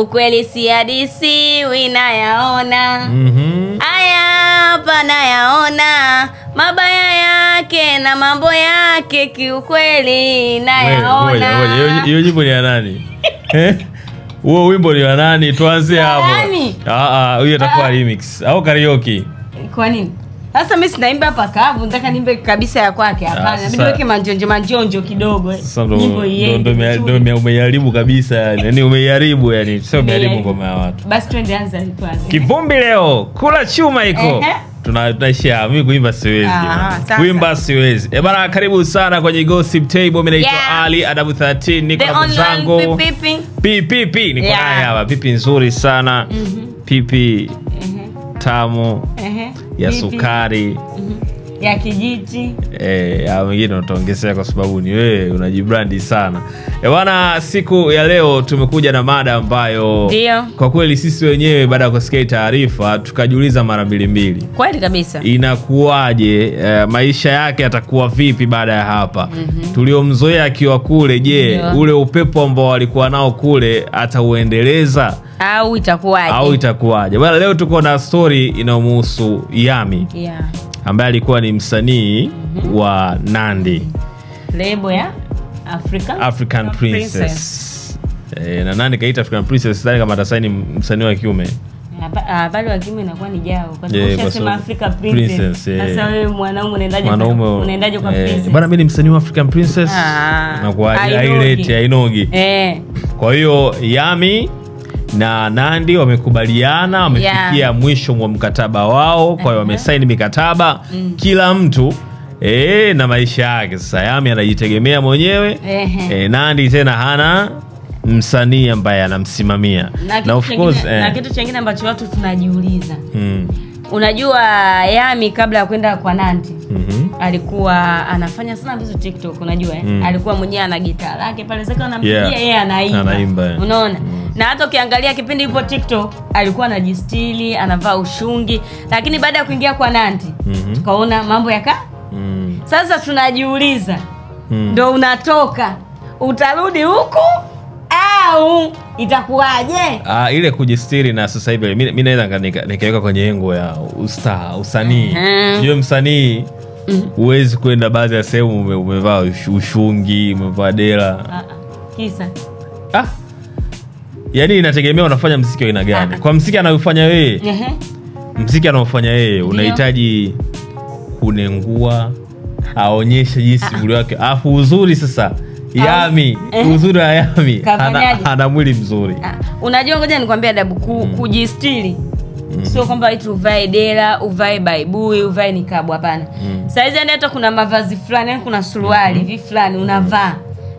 Ukweli si hadisi winayaona. Aya hapa nayaona. Mabaya yake na mambo yake kiukweli nayaona. Hiyo nyimbo ni ya nani? Huo wimbo ni wa nani? Tuanze hapo. Huyo atakuwa remix au karaoke. Kwa nini? Sasa mimi sinaimba hapa kavu, nataka niimbe kabisa ya kwake. Hapana, mimi niweke manjonjo kidogo. Nyimbo hii ndio umeharibu kabisa yani. Yaani umeharibu yani, sio umeharibu ngoma ya watu. Basi twende anza kwanza. Kivumbi leo, kula chuma iko. Tunaishia mimi kuimba siwezi. Kuimba siwezi. Bana karibu sana kwenye Gossip Table. Mimi naitwa Ali Adabu 13 niko na mzangu. Pipi niko naye hapa. Pipi nzuri sana. Pipi tamu. Ya sukari. Ya kijiti. Ya wengine utaongezea kwa sababu ni wewe unajibrandi sana. Bwana siku ya leo tumekuja na mada ambayo ndio kwa kweli sisi wenyewe baada ya kusikia taarifa tukajiuliza mara mbili. Kweli kabisa. Inakuwaje, maisha yake atakuwa vipi baada ya hapa? Tuliomzoea akiwa kule, je, ule upepo ambao alikuwa nao kule atauendeleza au itakuwaje? Bwana leo tuko na story inayomhusu Yami. Ambaye alikuwa ni msanii wa Nandi. Lebo ya African Princess. Na nani kaita African Princess? Sidhani kama atasaini msanii wa kiume. Bali wa kiume inakuwa ni jao. Kwa sababu unasema African Princess. Sasa wewe mwanaume unaendaje kwa princess? Bwana mimi ni msanii wa African Princess. Na kwa highlight hainogi. Kwa hiyo Yami na Nandi wamekubaliana, wamefikia mwisho wa mkataba wao. Kwa hiyo wamesaini mikataba kila mtu na maisha yake. Sasa Yami anajitegemea mwenyewe. Nandi tena hana msanii ambaye anamsimamia. Na of course na kitu kingine ambacho watu tunajiuliza. Unajua Yami kabla ya kwenda kwa Nandi alikuwa anafanya sana vitu TikTok, unajua alikuwa mwenyewe ana gitaa lake pale sasa anampigia yeye anaimba. Unaona? Na hata ukiangalia kipindi ipo TikTok alikuwa anajistili, anavaa ushungi, lakini baada ya kuingia kwa Nandi tukaona mambo yaka. Sasa tunajiuliza ndio unatoka utarudi huku au itakuwaje? Ile kujistiri na sasa hivi mimi naweza nikaweka kwenye engo ya usanii. Hiyo msanii huwezi kwenda baadhi ya sehemu umevaa ushungi, umevaa dela. Kisa yaani inategemea unafanya muziki wa aina gani. Kwa muziki anaofanya wewe, muziki anaofanya yeye unahitaji kunengua, aonyeshe jinsi mwili wake. Afu uzuri sasa Yami, uzuri wa Yami ana mwili mzuri. Unajua ngoja nikwambie Adabu, kujistiri sio kwamba eti uvae dela, uvae baibui, uvae nikabu, hapana. Saizi yani hata kuna mavazi fulani, kuna suruali hivi fulani unavaa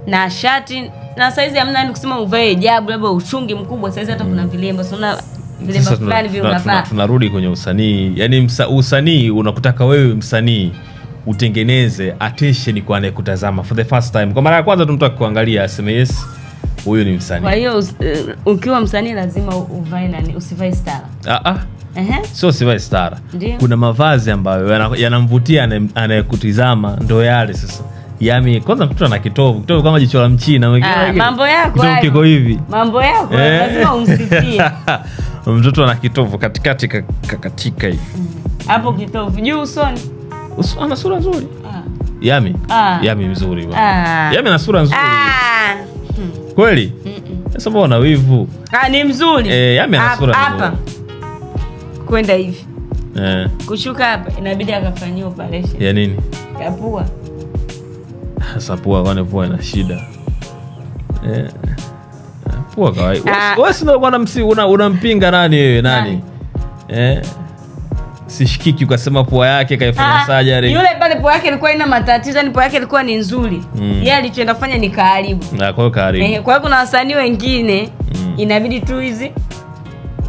na shati, na saizi hamna kusema uvae hijabu labda ushungi mkubwa. Saizi hata kuna vilemba, unaona vilemba fulani vile unavaa. Tunarudi kwenye usanii. Yaani usanii unakutaka wewe msanii utengeneze attention kwa anayekutazama for the first time. Kwa mara ya kwanza tu mtu akikuangalia aseme yes, huyu ni msanii. Kwa hiyo ukiwa msanii lazima uvae nani, usivae stara. Sio usivae stara. Kuna mavazi ambayo yanamvutia anayekutazama, ndio yale sasa. Yami kwanza mtoto ana kitovu kama jicho la mchina. Mambo yako hayo. Kiko hivi. Mambo yako lazima umsifie. Mtoto ana kitovu katikati katika hivi. Hapo kitovu juu usoni. Ana sura nzuri. Yami. Yami mzuri bwana. Yami ana sura nzuri. Kweli? Sasa mbona wivu? Ni mzuri. Yami ana sura nzuri. Hapa. Kwenda hivi. Kushuka hapa inabidi akafanyia operation. Ya nini? Ya pua. Sasa pua kwani pua ina shida. Pua kawaida. Wewe sio bwana unampinga nani wewe nani? Sishikiki ukasema pua yake kaifanya surgery. Yule pale pua yake ilikuwa ina matatizo, ni pua yake ilikuwa ni nzuri. Yeye alichoenda kufanya ni karibu. Kwa hiyo karibu. Kwa hiyo kuna wasanii wengine inabidi tu hizi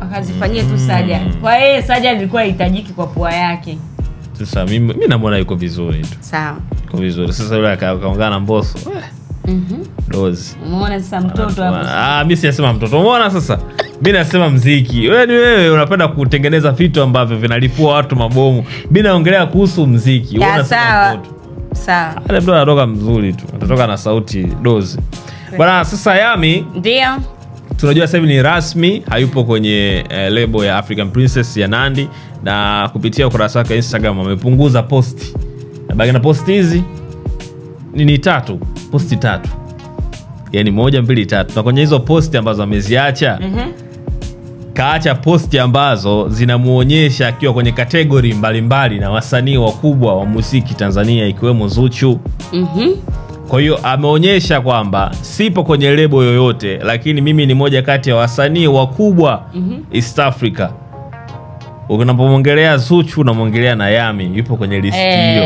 akazifanyia tu surgery. Kwa hiyo surgery ilikuwa haitajiki kwa pua yake. Sasa mimi namuona yuko vizuri tu. Sawa. Yuko vizuri. Sasa yule akaongana na Mbosso. Dozi. Umeona sasa mtoto hapo. Mimi siyasema mtoto. Umeona sasa? Mimi nasema muziki. Wewe unapenda kutengeneza vitu ambavyo vinalipua watu mabomu. Mimi naongelea kuhusu muziki. Sawa. Sawa. Ale mtu anatoka mzuri tu. Atatoka na sauti Dozi. Bwana sasa Yami ndio tunajua sasa hivi ni rasmi hayupo kwenye label ya African Princess ya Nandy, na kupitia ukurasa wake Instagram amepunguza posti. Na na posti hizi ni 3, posti 3. Yani 1 2 3. Na kwenye hizo posti ambazo ameziacha, kaacha posti ambazo zinamuonyesha akiwa kwenye kategori mbalimbali na wasanii wakubwa wa muziki Tanzania ikiwemo Zuchu. Kwa hiyo ameonyesha kwamba sipo kwenye lebo yoyote, lakini mimi ni moja kati ya wasanii wakubwa East Africa. Unapomwongelea Zuchu unamwongelea na Yami, yupo kwenye listi hiyo.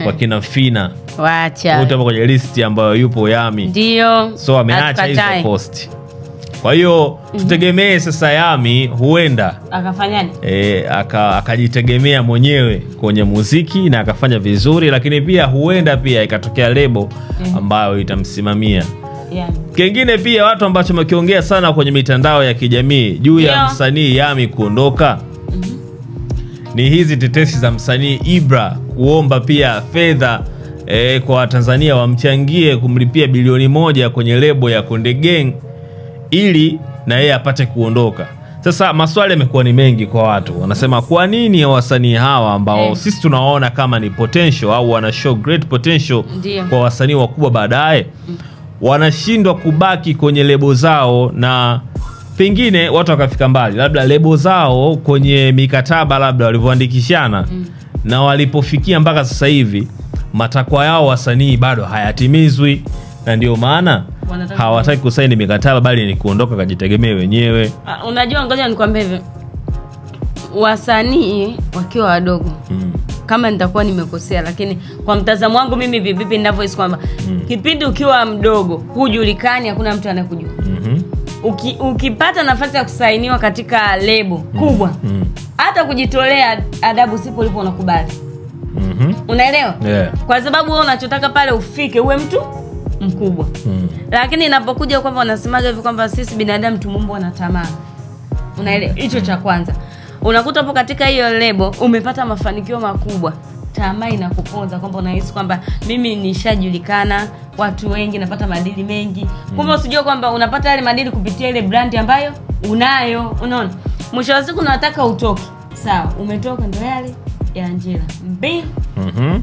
Kwa kina Fina, wacha yupo kwenye listi ambayo yupo Yami. Ndio. So ameacha hizo posti. Kwa hiyo tutegemee sasa Yami huenda akafanyaje? Akajitegemea mwenyewe kwenye muziki na akafanya vizuri, lakini pia huenda pia ikatokea lebo ambayo itamsimamia. Kingine pia watu ambacho wamekiongea sana kwenye mitandao ya kijamii juu ya msanii Yami kuondoka, ni hizi tetesi za msanii Ibra kuomba pia fedha kwa Tanzania wamchangie kumlipia bilioni 1 kwenye lebo ya Konde Gang ili na yeye apate kuondoka. Sasa maswali yamekuwa ni mengi kwa watu. Wanasema kwa nini wasanii hawa ambao sisi tunaona kama ni potential au wana show great potential kwa wasanii wakubwa baadaye, wanashindwa kubaki kwenye lebo zao, na pengine watu wakafika mbali, labda lebo zao kwenye mikataba labda walivyoandikishana na walipofikia mpaka sasa hivi matakwa yao wasanii bado hayatimizwi, na ndio maana hawataki kusaini mikataba bali ni kuondoka kujitegemea wenyewe. Unajua, ngoja nikwambie hivi, wasanii wakiwa wadogo, kama nitakuwa nimekosea, lakini kwa mtazamo wangu mimi vipi ninavyohisi kwamba kipindi ukiwa mdogo hujulikani, hakuna mtu anayekujua. Ukipata nafasi ya kusainiwa katika lebo kubwa, hata kujitolea adabu sipo ulipo unakubali. Unaelewa? Kwa sababu wewe unachotaka pale ufike uwe mtu mkubwa. Lakini inapokuja kwamba wanasemaga hivi kwamba sisi binadamu tumeumbwa na tamaa. Unaelewa? Hicho cha kwanza. Unakuta hapo katika hiyo lebo umepata mafanikio makubwa, tamaa inakuponza kwamba unahisi kwamba mimi nishajulikana, watu wengi, napata madili mengi. Kumbe usijue kwamba unapata yale madili kupitia ile brand ambayo unayo. Unaona? Mwisho wa siku unataka utoke. Sawa, umetoka ndio yale ya Angela.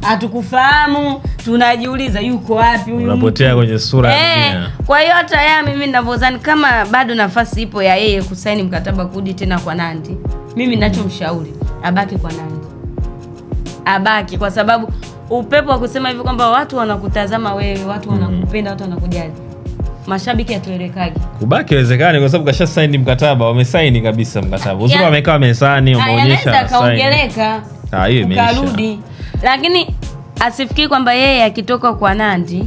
Hatukufahamu, tunajiuliza yuko wapi huyu? Unapotea kwenye sura ya dunia. Kwa hiyo hata yeye mimi ninavyozani kama bado nafasi ipo ya yeye kusaini mkataba kurudi tena kwa Nandy, mimi ninachomshauri abaki kwa Nandy. Abaki, kwa sababu upepo wa kusema hivi kwamba watu wanakutazama wewe, watu wanakupenda, watu wanakujali, mashabiki atuelekage. Kubaki haiwezekani kwa sababu kasha sign mkataba, wamesaini kabisa mkataba. Usipo amekaa mezani umeonyesha kaongeleka. Hiyo imeisha. Karudi. Lakini asifikiri kwamba yeye akitoka kwa Nandy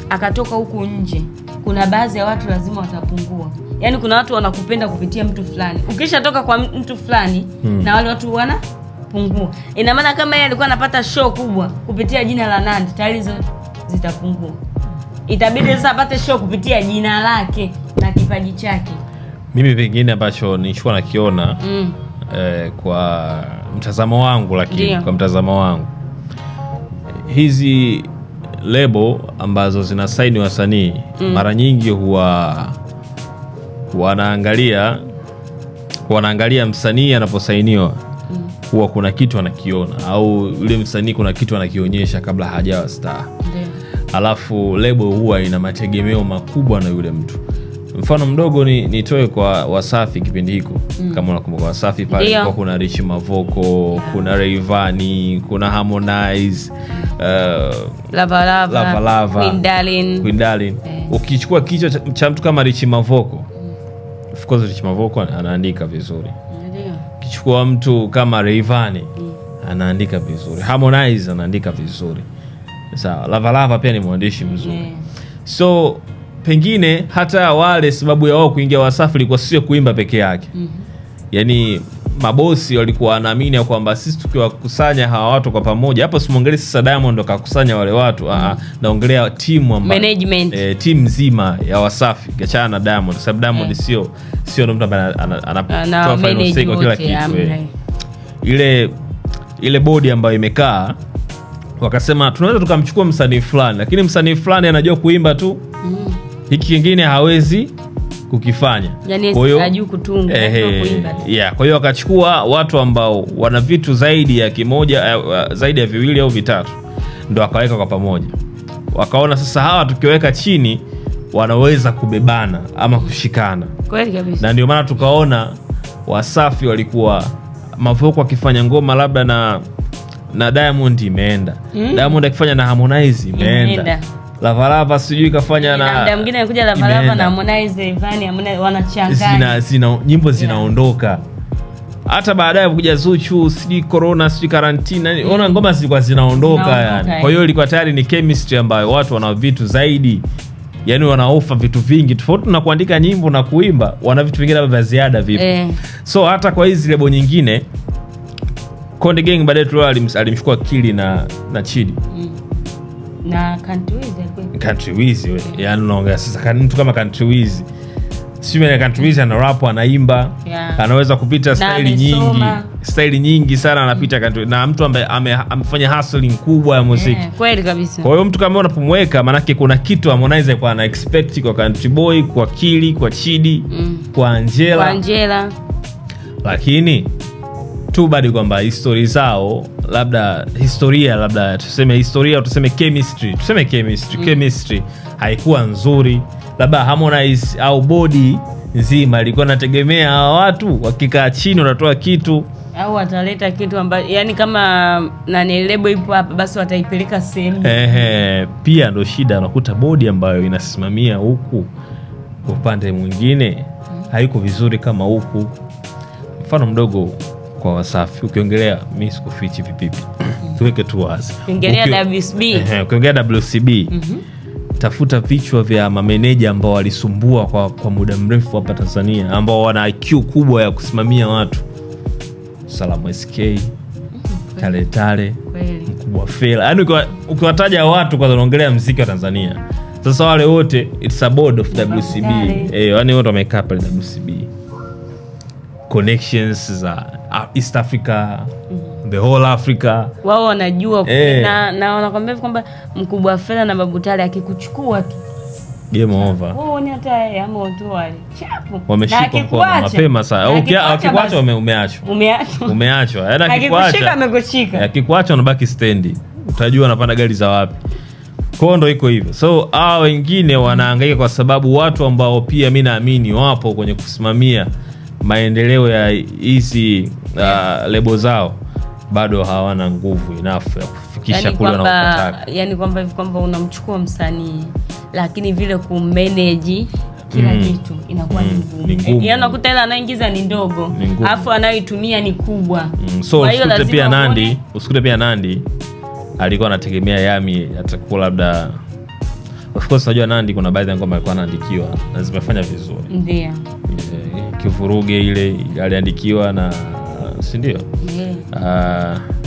akatoka huku nje, kuna baadhi ya watu lazima watapungua. Yaani kuna watu wanakupenda kupitia mtu fulani. Ukishatoka kwa mtu fulani na wale watu wanapungua. Ina maana kama yeye alikuwa anapata show kubwa kupitia jina la Nandy, tayari zitapungua. Itabidi sasa apate show kupitia jina lake na kipaji chake. Mimi pengine ambacho nilikuwa nakiona kwa mtazamo wangu, lakini kwa mtazamo wangu, hizi lebo ambazo zinasaini wasanii mara nyingi huwa wanaangalia msanii anaposainiwa, huwa kuna kitu anakiona, au yule msanii kuna kitu anakionyesha kabla hajawa star. Alafu lebo huwa ina mategemeo makubwa na yule mtu. Mfano mdogo nitoe kwa Wasafi kipindi hiko. Kama unakumbuka Wasafi pale kwa kuna Rich Mavoko, kuna Rayvanny, kuna Harmonize, Lava, Queen Darling. Ukichukua kichwa cha mtu kama Rich Mavoko, of course Rich Mavoko anaandika vizuri. Ukichukua mtu kama Rayvanny, anaandika vizuri. Harmonize anaandika vizuri. Sawa, Lava pia ni mwandishi mzuri. So pengine hata wale sababu ya wao kuingia Wasafi ilikuwa sio kuimba peke yake. Yaani mabosi walikuwa wanaamini kwamba sisi tukiwakusanya hawa watu kwa pamoja, hapa simuongelee sasa Diamond ndo kakusanya wale watu, naongelea timu ambayo management, timu nzima ya Wasafi, kiachana na Diamond. Sababu Diamond sio mtu ambaye anatoa final say kwa kila kitu. Ile bodi ambayo imekaa wakasema tunaweza tukamchukua msanii fulani, lakini msanii fulani anajua kuimba tu, hiki kingine hawezi kukifanya. Yani hajui kutunga, kuimba. Yeah, kwa hiyo wakachukua watu ambao wana vitu zaidi ya kimoja, zaidi ya viwili au vitatu, ndo akaweka kwa pamoja. Wakaona sasa hawa tukiweka chini wanaweza kubebana ama kushikana. Kweli kabisa. Na ndio maana tukaona Wasafi walikuwa Mavoko wakifanya ngoma labda na Diamond imeenda. Diamond akifanya na Harmonize imeenda. Lavalava sijui kafanya na muda mwingine anakuja Lavalava na Harmonize, Ivani wanachanganya. Nyimbo zinaondoka. Hata baadaye kuja Zuchu, sijui corona, sijui karantina, ona ngoma zilikuwa zinaondoka yani. Kwa hiyo ilikuwa tayari ni chemistry ambayo watu wana vitu zaidi. Yani wana offer vitu vingi tofauti na kuandika nyimbo na kuimba, wana vitu vingine vya ziada vipi. So hata kwa hizi lebo nyingine Konde Gang baadaye tu alimchukua Kili na Chidi. Na Country Wiz wewe. Yani unaongea sasa mtu kama Country Wiz. Sio Country Wiz ana rap, anaimba, anaweza kupita style nyingi sana anapita country, na mtu ambaye amefanya hustling kubwa ya muziki. Kweli kabisa. Kwa hiyo mtu kama unapomweka manake kuna kitu Harmonize kwa ana expect kwa Country Boy, kwa Kili, kwa Chidi, kwa Angela. Lakini tu bado kwamba history zao labda chemistry haikuwa nzuri. Labda Harmonize au body nzima ilikuwa nategemea hawa watu wakikaa chini wanatoa kitu au wataleta kitu ambacho yani kama na lebo ipo hapa basi wataipeleka sehemu. Pia ndo shida, unakuta body ambayo inasimamia huku upande mwingine haiko vizuri kama huku. Mfano mdogo kwa Wasafi, ukiongelea mimi sikufichi pipipi. Tuweke tu wazi. Ukiongelea WCB. Ukiongelea WCB. Tafuta vichwa vya mameneja ambao walisumbua kwa muda mrefu hapa Tanzania, ambao wana IQ kubwa ya kusimamia watu. Salamu SK, Tale, Mkubwa Fela. Yaani ukiwataja watu kwa unaongelea muziki wa Tanzania. Sasa wale wote it's a board of WCB. Yaani wote wamekaa pale WCB. Connections za East Africa, the whole Africa. Wao wanajua na wanakuambia kwamba Mkubwa Fela na Babu Tale akikuchukua tu game over. Ni hata ama watu wale chapu. Wameshika mkono mapema sana. Akikuacha umeachwa. Yaani akikushika amekushika. Akikuacha unabaki stendi. Utajua anapanda gari za wapi. Kwa ndo iko hivyo. So hao wengine wanahangaika kwa sababu watu ambao pia mimi naamini wapo kwenye kusimamia maendeleo ya hizi lebo zao bado hawana nguvu enough ya kufikisha kule wanapotaka. Yani kwamba unamchukua msanii lakini vile kumanage kila kitu inakuwa ni ngumu. Yaani unakuta ile anaingiza ni ndogo, alafu anayoitumia ni kubwa. So usikute pia Nandi alikuwa anategemea Yami atakuwa labda, of course unajua Nandi kuna baadhi ya ngoma alikuwa anaandikiwa na zimefanya vizuri. Ndio. Kivuruge ile aliandikiwa na si ndio?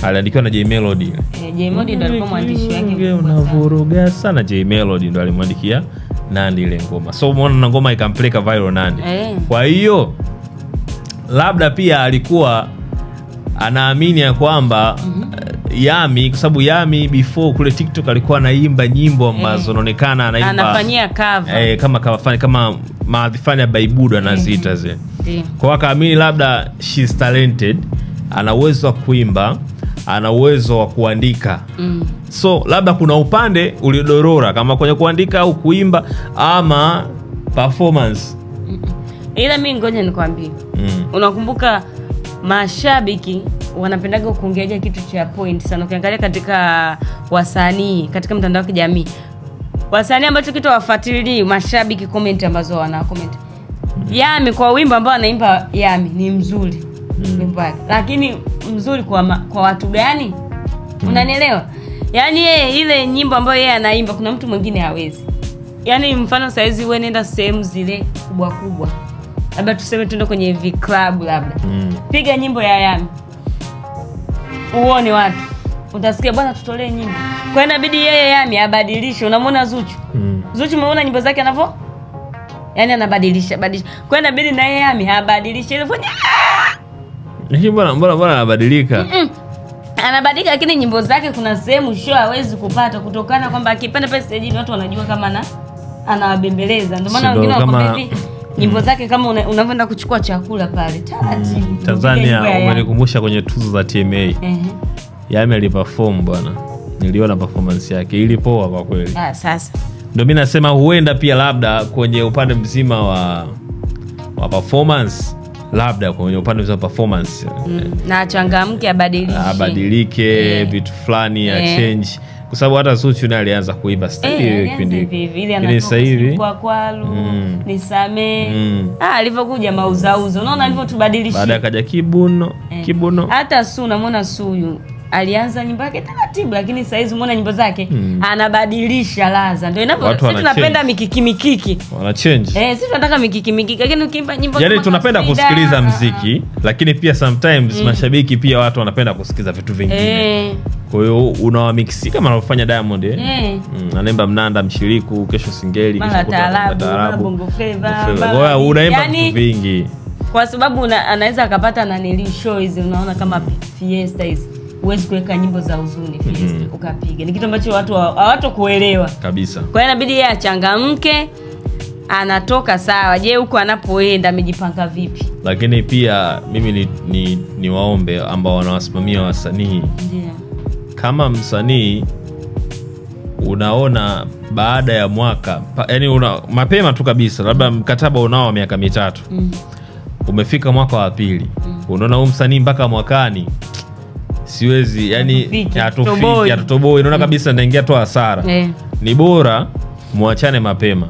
Aliandikiwa na J Melody. J Melody ndo alikuwa mwandishi wake. Unavuruga sana, J Melody ndo alimwandikia Nandi ile ngoma. So umeona na ngoma ikampeleka viral Nandi. Kwa hiyo labda pia alikuwa anaamini ya kwamba Yami, kwa sababu Yami before kule TikTok alikuwa anaimba nyimbo ambazo inaonekana anaimba, anafanyia cover kama maadhifanya Baibudo anaziita zile. Kwa akaamini labda she's talented, ana uwezo wa kuimba, ana uwezo wa kuandika. So labda kuna upande uliodorora kama kwenye kuandika au kuimba ama performance. Ila mimi ngoja nikwambie. Unakumbuka mashabiki wanapendaga kuongelea kitu cha point sana. Ukiangalia katika wasanii katika mtandao wa kijamii, wasanii ambacho kitu wafuatilii mashabiki comment ambazo wana comment. Yami kwa wimbo ambao anaimba Yami ni mzuri. Lakini mzuri kwa watu gani? Unanielewa? Yaani ile nyimbo ambayo yeye anaimba kuna mtu mwingine hawezi. Yaani mfano saizi wewe nenda sehemu zile kubwa. Labda tuseme tuende kwenye club labda. Piga nyimbo ya Yami. Uone watu. Utasikia bwana tutolee nyimbo. Kwa hiyo inabidi yeye Yami abadilishe. Unamwona Zuchu? Zuchu umeona nyimbo zake anavyo? Yaani anabadilisha. Kwa hiyo inabidi na yeye Yami abadilishe ile fanya. Mbona anabadilika? Anabadilika lakini nyimbo zake kuna sehemu show hawezi kupata kutokana kwamba akipanda pale stage watu wanajua kama anawabembeleza. Ndio maana wengine wako hivi Nyimbo zake kama unavyoenda kuchukua chakula pale taratibu. Tanzania umenikumbusha kwenye tuzo za TMA. Yami aliperform bwana. Niliona performance yake ilipoa kwa kweli. Sasa ndio mimi nasema huenda pia labda kwenye upande mzima wa performance, labda kwenye upande mzima wa performance na changamke abadilike vitu fulani ya change, kwa sababu hata Zuchu naye alianza kuimba style kipindi ile sasa hivi kwa kwalu nisamee alivyokuja mauzauzo, unaona alivyotubadilisha. Baada akaja kibuno hata Su unamwona Suyu alianza nyimbo yake taratibu, lakini sasa hizi umeona nyimbo zake anabadilisha ladha. Ndio inapo sisi tunapenda mikiki wana change. Sisi tunataka mikiki lakini ukiimba nyimbo yani tunapenda kusikiliza muziki, lakini pia sometimes mashabiki pia watu wanapenda kusikiliza vitu vingine. Kwa hiyo unawamixi kama anavyofanya Diamond anaimba mnanda mshiriku, kesho singeli, kesho taarabu, bongo flavor. Kwa unaimba vitu vingi. Kwa sababu anaweza akapata na nili show hizi, unaona kama Fiesta hizi. Uwezi kuweka nyimbo za huzuni Fiesta ukapiga. Ni kitu ambacho watu hawatokuelewa kabisa. Kwa hiyo inabidi yeye achangamke, anatoka sawa. Je, huko anapoenda amejipanga vipi? Lakini pia mimi ni waombe ambao wanawasimamia wasanii. Kama msanii unaona baada ya mwaka, yani mapema tu kabisa, labda mkataba unao miaka 3. Umefika mwaka wa pili. Unaona huyu msanii mpaka mwakani siwezi, yani atotoboi, unaona kabisa naingia tu hasara. Ni bora muachane mapema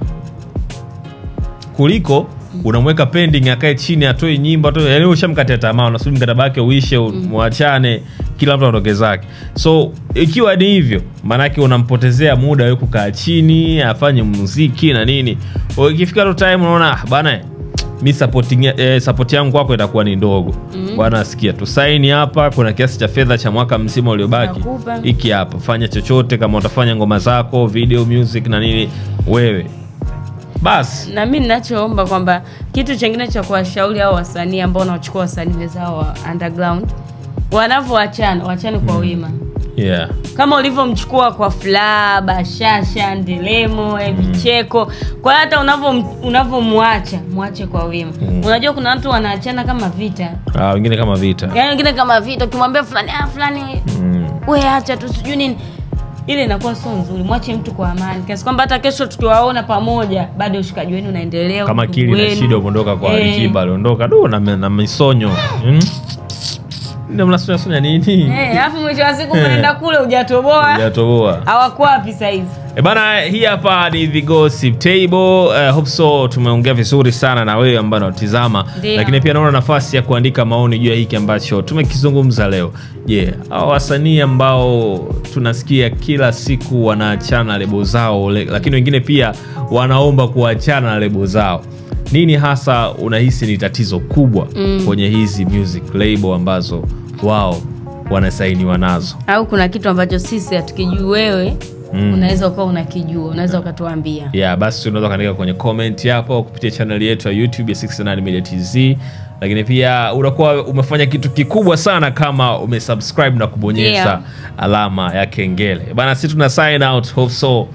kuliko unamweka pending akae chini atoe nyimbo yani ushamkatia tamaa, unasubiri mkataba wake uishe muachane, kila mtu aondoke zake. So ikiwa ni hivyo, maana yake unampotezea muda wewe kukaa chini afanye muziki na nini. Ikifika tu time unaona bana mi support yangu kwako itakuwa ni ndogo. Bwana asikia tu sign hapa, kuna kiasi cha fedha cha mwaka mzima uliobaki hiki hapa, fanya chochote. Kama utafanya ngoma zako, video, music na nini, wewe basi. Na mimi ninachoomba kwamba kitu kingine cha kuwashauri hao wasanii ambao wanachukua wasanii wenzao wa underground, wanavyoachana waachane kwa wema. Kama ulivyomchukua kwa Fla, Bashasha, Ndelemo, Vicheko, kwa hata unavyomuacha muache kwa wema. Unajua kuna watu wanaachana kama vita. Wengine kama vita. Yaani wengine kama vita, ukimwambia fulani wewe acha tu sijui nini, ile inakuwa sio nzuri. Mwache mtu kwa amani, kiasi kwamba hata kesho tukiwaona pamoja bado ushikaji wenu unaendelea. Kama Kili na Shida umeondoka kwa Alikiba, aliondoka na Misonyo. Ndio mnasunya nini? Alafu mwisho wa siku mnaenda kule hujatoboa. Hawakuwa wapi sasa hizi? Bana, hii hapa ni The Gossip Table. Hope so tumeongea vizuri sana na wewe ambaye unatizama. Lakini pia naona nafasi ya kuandika maoni juu ya hiki ambacho tumekizungumza leo. Hao wasanii ambao tunasikia kila siku wanaachana lebo zao, lakini wengine pia wanaomba kuachana na lebo zao. Nini hasa unahisi ni tatizo kubwa kwenye hizi music label ambazo wao wanasainiwa nazo? Au kuna kitu ambacho sisi hatukijui wewe unaweza ukawa unakijua, unaweza ukatuambia. Basi unaweza kaandika kwenye comment hapo kupitia channel yetu ya YouTube ya 69 Media TZ. Lakini pia unakuwa umefanya kitu kikubwa sana kama umesubscribe na kubonyeza alama ya kengele. Bana, sisi tuna sign out. Hope so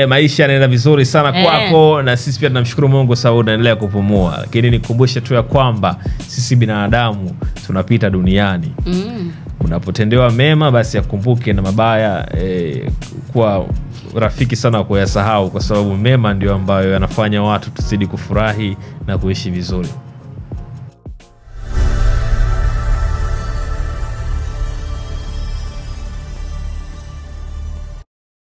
maisha yanaenda vizuri sana kwako, na sisi pia tunamshukuru Mungu sababu unaendelea kupumua. Lakini nikukumbushe tu ya kwamba sisi binadamu tunapita duniani. Unapotendewa mema basi yakumbuke, na mabaya kuwa rafiki sana kuyasahau, kwa sababu mema ndio ambayo yanafanya watu tuzidi kufurahi na kuishi vizuri.